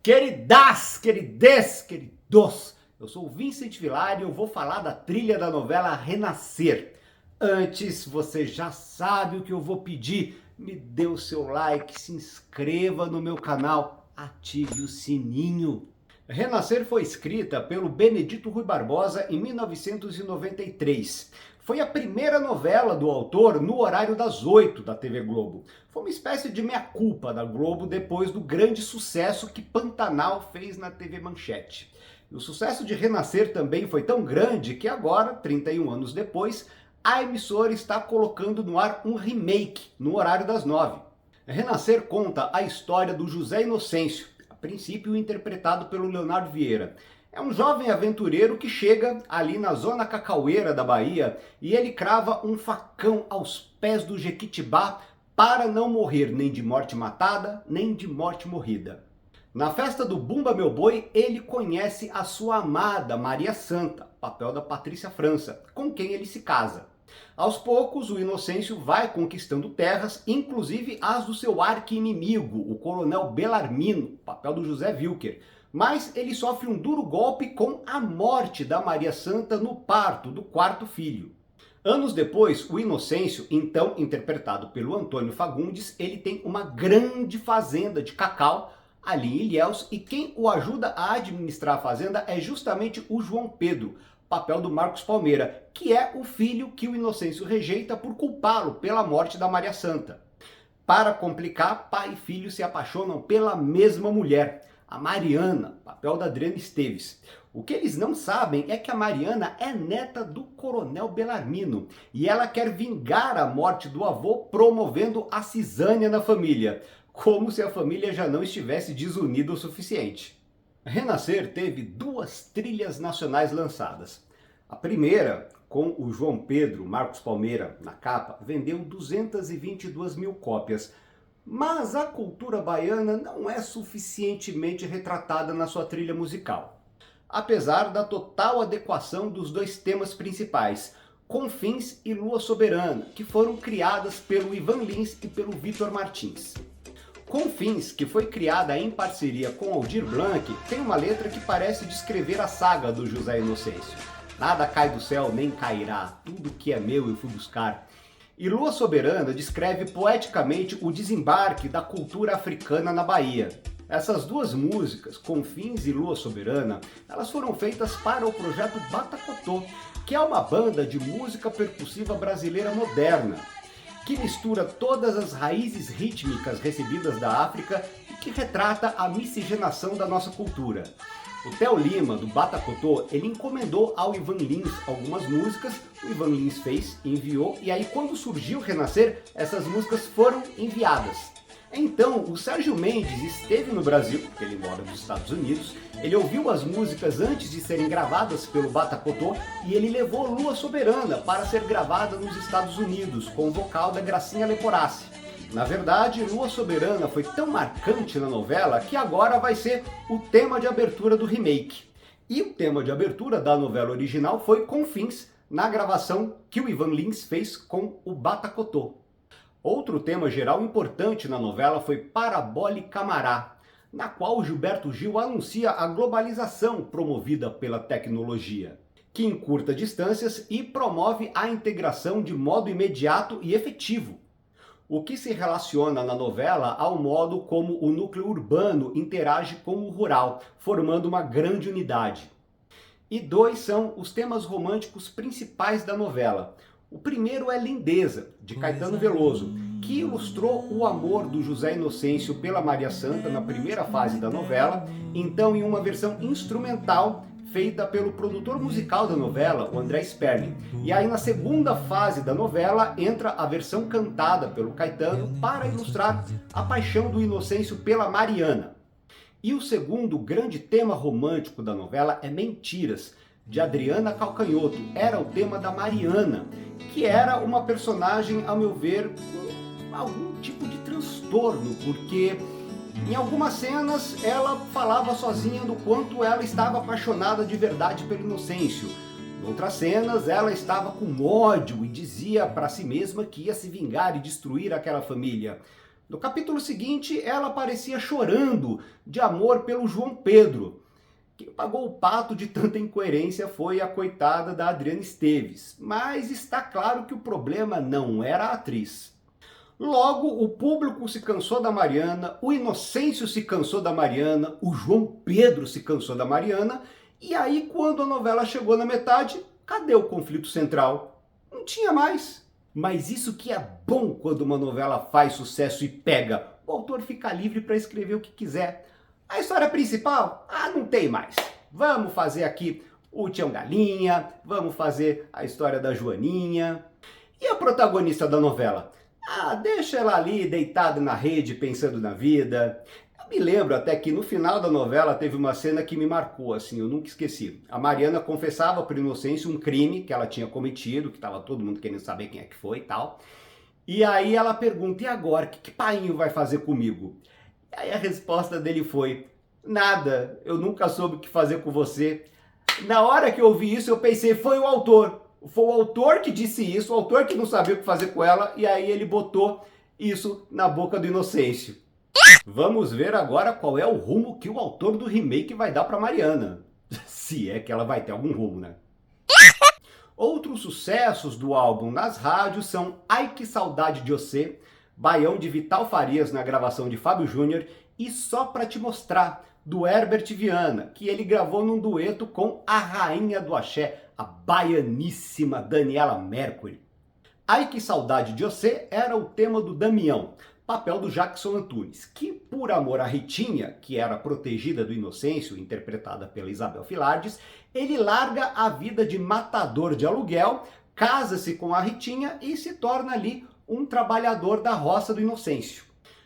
Queridas, querides, queridos, eu sou o Vincent Vilar e eu vou falar da trilha da novela Renascer. Antes, você já sabe o que eu vou pedir, me dê o seu like, se inscreva no meu canal, ative o sininho. Renascer foi escrita pelo Benedito Rui Barbosa em 1993. Foi a primeira novela do autor no horário das 8 da TV Globo. Foi uma espécie de meia-culpa da Globo depois do grande sucesso que Pantanal fez na TV Manchete. E o sucesso de Renascer também foi tão grande que agora, 31 anos depois, a emissora está colocando no ar um remake no horário das 9. Renascer conta a história do José Inocêncio, a princípio interpretado pelo Leonardo Vieira. É um jovem aventureiro que chega ali na zona cacaueira da Bahia e ele crava um facão aos pés do Jequitibá para não morrer nem de morte matada, nem de morte morrida. Na festa do Bumba Meu Boi, ele conhece a sua amada Maria Santa, papel da Patrícia França, com quem ele se casa. Aos poucos, o Inocêncio vai conquistando terras, inclusive as do seu arqui-inimigo, o coronel Belarmino, papel do José Wilker. Mas ele sofre um duro golpe com a morte da Maria Santa no parto do quarto filho. Anos depois, o Inocêncio, então interpretado pelo Antônio Fagundes, ele tem uma grande fazenda de cacau ali em Ilhéus e quem o ajuda a administrar a fazenda é justamente o João Pedro, papel do Marcos Palmeira, que é o filho que o Inocêncio rejeita por culpá-lo pela morte da Maria Santa. Para complicar, pai e filho se apaixonam pela mesma mulher, a Mariana, papel da Adriana Esteves. O que eles não sabem é que a Mariana é neta do coronel Belarmino e ela quer vingar a morte do avô promovendo a cisânia na família, como se a família já não estivesse desunida o suficiente. Renascer teve duas trilhas nacionais lançadas. A primeira, com o João Pedro, Marcos Palmeira, na capa, vendeu 222 mil cópias. Mas a cultura baiana não é suficientemente retratada na sua trilha musical. Apesar da total adequação dos dois temas principais, Confins e Lua Soberana, que foram criadas pelo Ivan Lins e pelo Vitor Martins. Confins, que foi criada em parceria com Aldir Blanc, tem uma letra que parece descrever a saga do José Inocêncio. Nada cai do céu nem cairá, tudo que é meu eu fui buscar. E Lua Soberana descreve poeticamente o desembarque da cultura africana na Bahia. Essas duas músicas, Confins e Lua Soberana, elas foram feitas para o projeto Batacotô, que é uma banda de música percussiva brasileira moderna, que mistura todas as raízes rítmicas recebidas da África e que retrata a miscigenação da nossa cultura. O Theo Lima, do Batacotô, ele encomendou ao Ivan Lins algumas músicas, o Ivan Lins fez, enviou, e aí quando surgiu Renascer, essas músicas foram enviadas. Então, o Sérgio Mendes esteve no Brasil, porque ele mora nos Estados Unidos, ele ouviu as músicas antes de serem gravadas pelo Batacotô e ele levou Lua Soberana para ser gravada nos Estados Unidos, com o vocal da Gracinha Leporassi. Na verdade, Lua Soberana foi tão marcante na novela que agora vai ser o tema de abertura do remake. E o tema de abertura da novela original foi Confins, na gravação que o Ivan Lins fez com o Batacotô. Outro tema geral importante na novela foi Parabólica Mará, na qual Gilberto Gil anuncia a globalização promovida pela tecnologia, que encurta distâncias e promove a integração de modo imediato e efetivo, o que se relaciona na novela ao modo como o núcleo urbano interage com o rural, formando uma grande unidade. E dois são os temas românticos principais da novela. O primeiro é Lindeza, de Caetano Veloso, que ilustrou o amor do José Inocêncio pela Maria Santa na primeira fase da novela, então em uma versão instrumental feita pelo produtor musical da novela, o André Sperling. E aí na segunda fase da novela entra a versão cantada pelo Caetano para ilustrar a paixão do Inocêncio pela Mariana. E o segundo grande tema romântico da novela é Mentiras, de Adriana Calcanhoto. Era o tema da Mariana, que era uma personagem, ao meu ver, com algum tipo de transtorno, porque em algumas cenas ela falava sozinha do quanto ela estava apaixonada de verdade pelo Inocêncio. Em outras cenas ela estava com ódio e dizia para si mesma que ia se vingar e destruir aquela família. No capítulo seguinte, ela aparecia chorando de amor pelo João Pedro. Quem pagou o pato de tanta incoerência foi a coitada da Adriana Esteves, mas está claro que o problema não era a atriz. Logo, o público se cansou da Mariana, o Inocêncio se cansou da Mariana, o João Pedro se cansou da Mariana, e aí quando a novela chegou na metade, cadê o conflito central? Não tinha mais. Mas isso que é bom quando uma novela faz sucesso e pega. O autor fica livre para escrever o que quiser. A história principal? Ah, não tem mais. Vamos fazer aqui o Tião Galinha, vamos fazer a história da Joaninha. E a protagonista da novela? Ah, deixa ela ali deitada na rede pensando na vida. Eu me lembro até que no final da novela teve uma cena que me marcou, assim, eu nunca esqueci. A Mariana confessava para o Inocêncio um crime que ela tinha cometido, que estava todo mundo querendo saber quem é que foi e tal. E aí ela pergunta, e agora, o que painho vai fazer comigo? E aí a resposta dele foi, nada, eu nunca soube o que fazer com você. Na hora que eu ouvi isso, eu pensei, foi o autor. Foi o autor que disse isso, o autor que não sabia o que fazer com ela, e aí ele botou isso na boca do Inocêncio. Vamos ver agora qual é o rumo que o autor do remake vai dar para Mariana. Se é que ela vai ter algum rumo, né? Outros sucessos do álbum nas rádios são Ai Que Saudade de Você, Baião de Vital Farias na gravação de Fábio Júnior e Só Pra Te Mostrar, do Herbert Viana, que ele gravou num dueto com a rainha do axé, a baianíssima Daniela Mercury. Ai Que Saudade de Você era o tema do Damião, papel do Jackson Antunes, que por amor à Ritinha, que era protegida do Inocêncio, interpretada pela Isabel Filardes, ele larga a vida de matador de aluguel, casa-se com a Ritinha e se torna ali um trabalhador da roça do Inocêncio.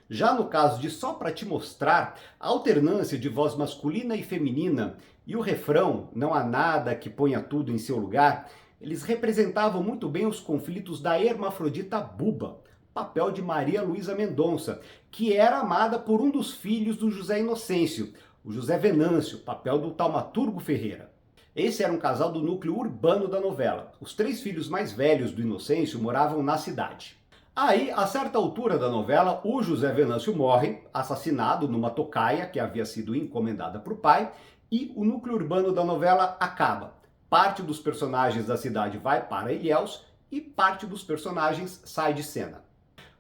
Já no caso de Só Pra Te Mostrar, a alternância de voz masculina e feminina e o refrão, não há nada que ponha tudo em seu lugar, eles representavam muito bem os conflitos da hermafrodita Buba, papel de Maria Luísa Mendonça, que era amada por um dos filhos do José Inocêncio, o José Venâncio, papel do Taumaturgo Ferreira. Esse era um casal do núcleo urbano da novela. Os 3 filhos mais velhos do Inocêncio moravam na cidade. Aí, a certa altura da novela, o José Venâncio morre, assassinado numa tocaia que havia sido encomendada para o pai, e o núcleo urbano da novela acaba. Parte dos personagens da cidade vai para Ilhéus e parte dos personagens sai de cena.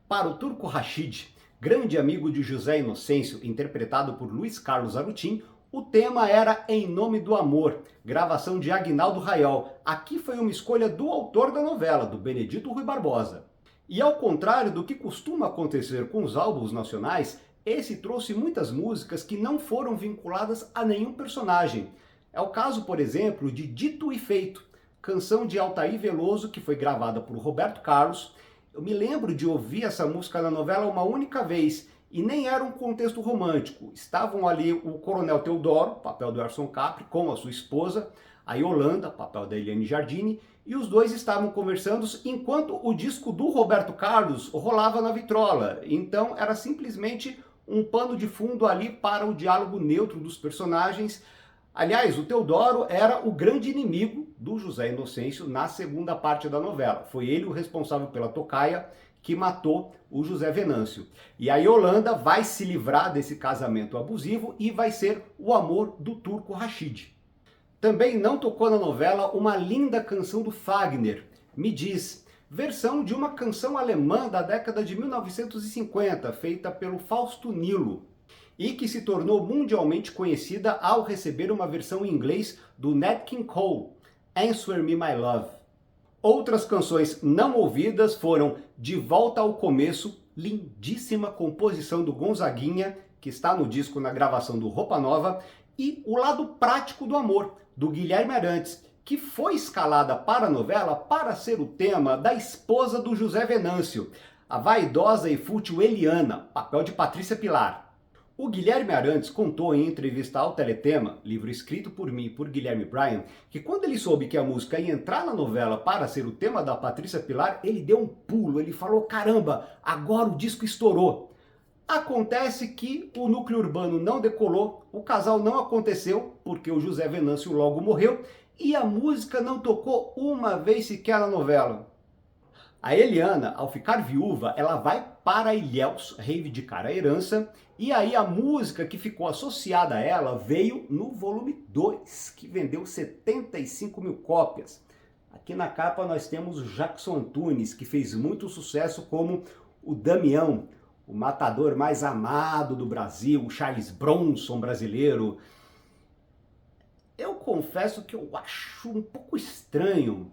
Para o Turco Rachid, grande amigo de José Inocêncio, interpretado por Luiz Carlos Arutin, o tema era Em Nome do Amor, gravação de Aguinaldo Raiol. Aqui foi uma escolha do autor da novela, do Benedito Rui Barbosa. E ao contrário do que costuma acontecer com os álbuns nacionais, esse trouxe muitas músicas que não foram vinculadas a nenhum personagem. É o caso, por exemplo, de Dito e Feito, canção de Altair Veloso que foi gravada por Roberto Carlos. Eu me lembro de ouvir essa música na novela uma única vez, e nem era um contexto romântico. Estavam ali o Coronel Teodoro, papel do Erson Capri, com a sua esposa, a Yolanda, papel da Eliane Jardine, e os dois estavam conversando enquanto o disco do Roberto Carlos rolava na vitrola. Então era simplesmente um pano de fundo ali para o diálogo neutro dos personagens. Aliás, o Teodoro era o grande inimigo do José Inocêncio na segunda parte da novela. Foi ele o responsável pela tocaia que matou o José Venâncio. E a Yolanda vai se livrar desse casamento abusivo e vai ser o amor do Turco Rachid. Também não tocou na novela uma linda canção do Fagner, Me Diz, versão de uma canção alemã da década de 1950, feita pelo Fausto Nilo, e que se tornou mundialmente conhecida ao receber uma versão em inglês do Nat King Cole, Answer Me My Love. Outras canções não ouvidas foram De Volta ao Começo, lindíssima composição do Gonzaguinha, que está no disco na gravação do Roupa Nova, e O Lado Prático do Amor, do Guilherme Arantes, que foi escalada para a novela para ser o tema da esposa do José Venâncio, a vaidosa e fútil Eliana, papel de Patrícia Pilar. O Guilherme Arantes contou em entrevista ao Teletema, livro escrito por mim e por Guilherme Bryan, que quando ele soube que a música ia entrar na novela para ser o tema da Patrícia Pilar, ele deu um pulo, ele falou, caramba, agora o disco estourou. Acontece que o núcleo urbano não decolou, o casal não aconteceu, porque o José Venâncio logo morreu, e a música não tocou uma vez sequer na novela. A Eliana, ao ficar viúva, ela vai para Ilhéus reivindicar a herança, e aí a música que ficou associada a ela veio no volume 2, que vendeu 75 mil cópias. Aqui na capa nós temos o Jackson Antunes, que fez muito sucesso como o Damião, o matador mais amado do Brasil, o Charles Bronson brasileiro. Eu confesso que eu acho um pouco estranho,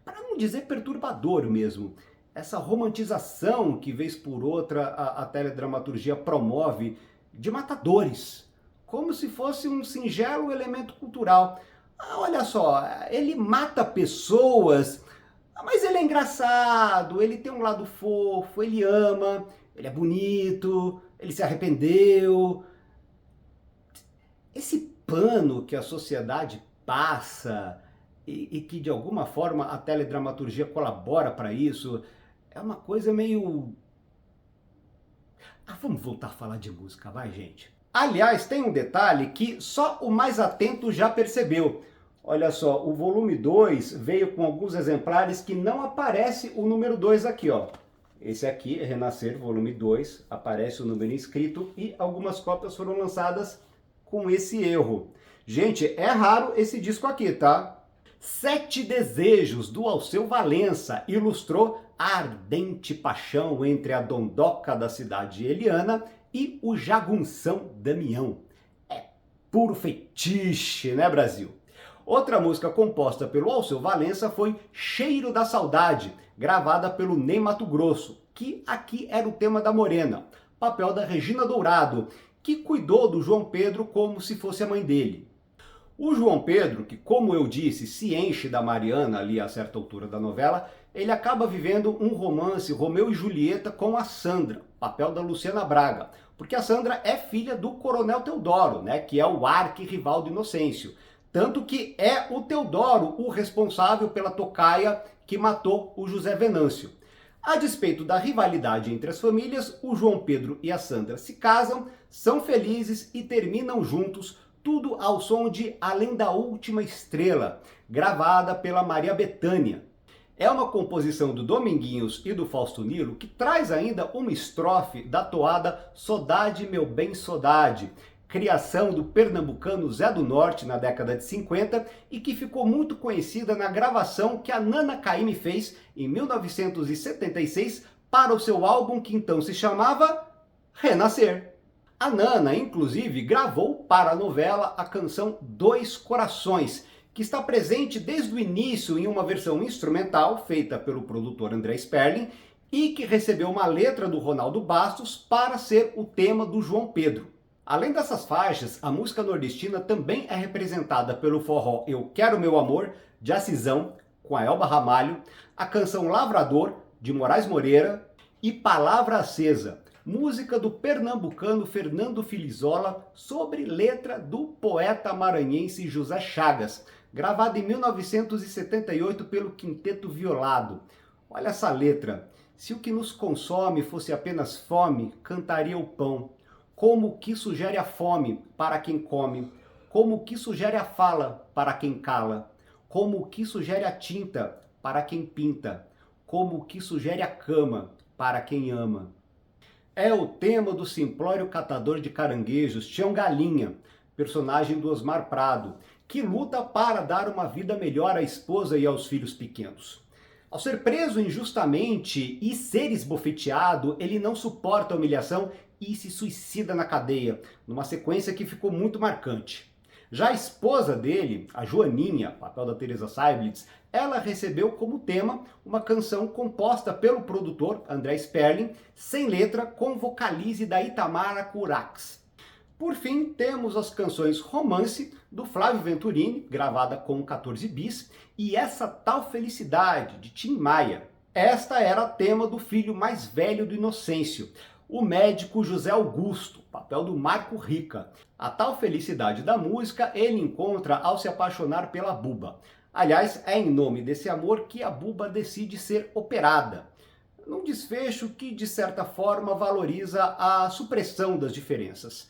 para não dizer perturbador mesmo, essa romantização que vez por outra a teledramaturgia promove de matadores, como se fosse um singelo elemento cultural. Olha só, ele mata pessoas, mas ele é engraçado, ele tem um lado fofo, ele ama, ele é bonito, ele se arrependeu. Esse pano que a sociedade passa e que de alguma forma a teledramaturgia colabora para isso, é uma coisa meio... vamos voltar a falar de música, vai, gente. Aliás, tem um detalhe que só o mais atento já percebeu. Olha só, o volume 2 veio com alguns exemplares que não aparece o número 2 aqui, ó. Esse aqui, Renascer, volume 2, aparece o número inscrito e algumas cópias foram lançadas com esse erro. Gente, é raro esse disco aqui, tá? Sete Desejos, do Alceu Valença, ilustrou a ardente paixão entre a dondoca da cidade de Eliana e o jagunção Damião. É puro fetiche, né, Brasil? Outra música composta pelo Alceu Valença foi Cheiro da Saudade, gravada pelo Ney Matogrosso, que aqui era o tema da Morena, papel da Regina Dourado, que cuidou do João Pedro como se fosse a mãe dele. O João Pedro, que como eu disse, se enche da Mariana ali a certa altura da novela, ele acaba vivendo um romance Romeu e Julieta com a Sandra, papel da Luciana Braga, porque a Sandra é filha do Coronel Teodoro, né, que é o arquirrival do Inocêncio. Tanto que é o Teodoro o responsável pela tocaia que matou o José Venâncio. A despeito da rivalidade entre as famílias, o João Pedro e a Sandra se casam, são felizes e terminam juntos, tudo ao som de Além da Última Estrela, gravada pela Maria Bethânia. É uma composição do Dominguinhos e do Fausto Nilo que traz ainda uma estrofe da toada Sodade, meu bem, sodade, criação do pernambucano Zé do Norte na década de 50 e que ficou muito conhecida na gravação que a Nana Caymmi fez em 1976 para o seu álbum que então se chamava Renascer. A Nana, inclusive, gravou para a novela a canção Dois Corações, que está presente desde o início em uma versão instrumental feita pelo produtor André Sperling e que recebeu uma letra do Ronaldo Bastos para ser o tema do João Pedro. Além dessas faixas, a música nordestina também é representada pelo forró Eu Quero Meu Amor, de Acisão, com a Elba Ramalho, a canção Lavrador, de Moraes Moreira, e Palavra Acesa, música do pernambucano Fernando Filizola sobre letra do poeta maranhense José Chagas, gravada em 1978 pelo Quinteto Violado. Olha essa letra. Se o que nos consome fosse apenas fome, cantaria o pão. Como o que sugere a fome para quem come. Como o que sugere a fala para quem cala. Como o que sugere a tinta para quem pinta. Como o que sugere a cama para quem ama. É o tema do simplório catador de caranguejos, Tião Galinha, personagem do Osmar Prado, que luta para dar uma vida melhor à esposa e aos filhos pequenos. Ao ser preso injustamente e ser esbofeteado, ele não suporta a humilhação e se suicida na cadeia, numa sequência que ficou muito marcante. Já a esposa dele, a Joaninha, papel da Teresa Seiblitz, ela recebeu como tema uma canção composta pelo produtor André Sperling, sem letra, com vocalize da Itamara Curax. Por fim, temos as canções Romance, do Flávio Venturini, gravada com 14 bis, e Essa Tal Felicidade, de Tim Maia. Esta era tema do filho mais velho do Inocêncio, o médico José Augusto, papel do Marco Rica. A tal felicidade da música ele encontra ao se apaixonar pela Buba. Aliás, é em nome desse amor que a Buba decide ser operada, num desfecho que, de certa forma, valoriza a supressão das diferenças.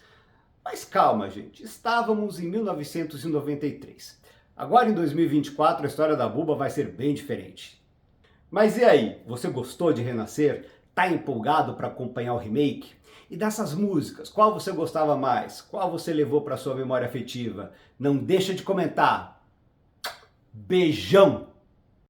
Mas calma, gente, estávamos em 1993. Agora, em 2024, a história da Buba vai ser bem diferente. Mas e aí, você gostou de Renascer? Tá empolgado para acompanhar o remake? E dessas músicas, qual você gostava mais? Qual você levou para sua memória afetiva? Não deixa de comentar. Beijão!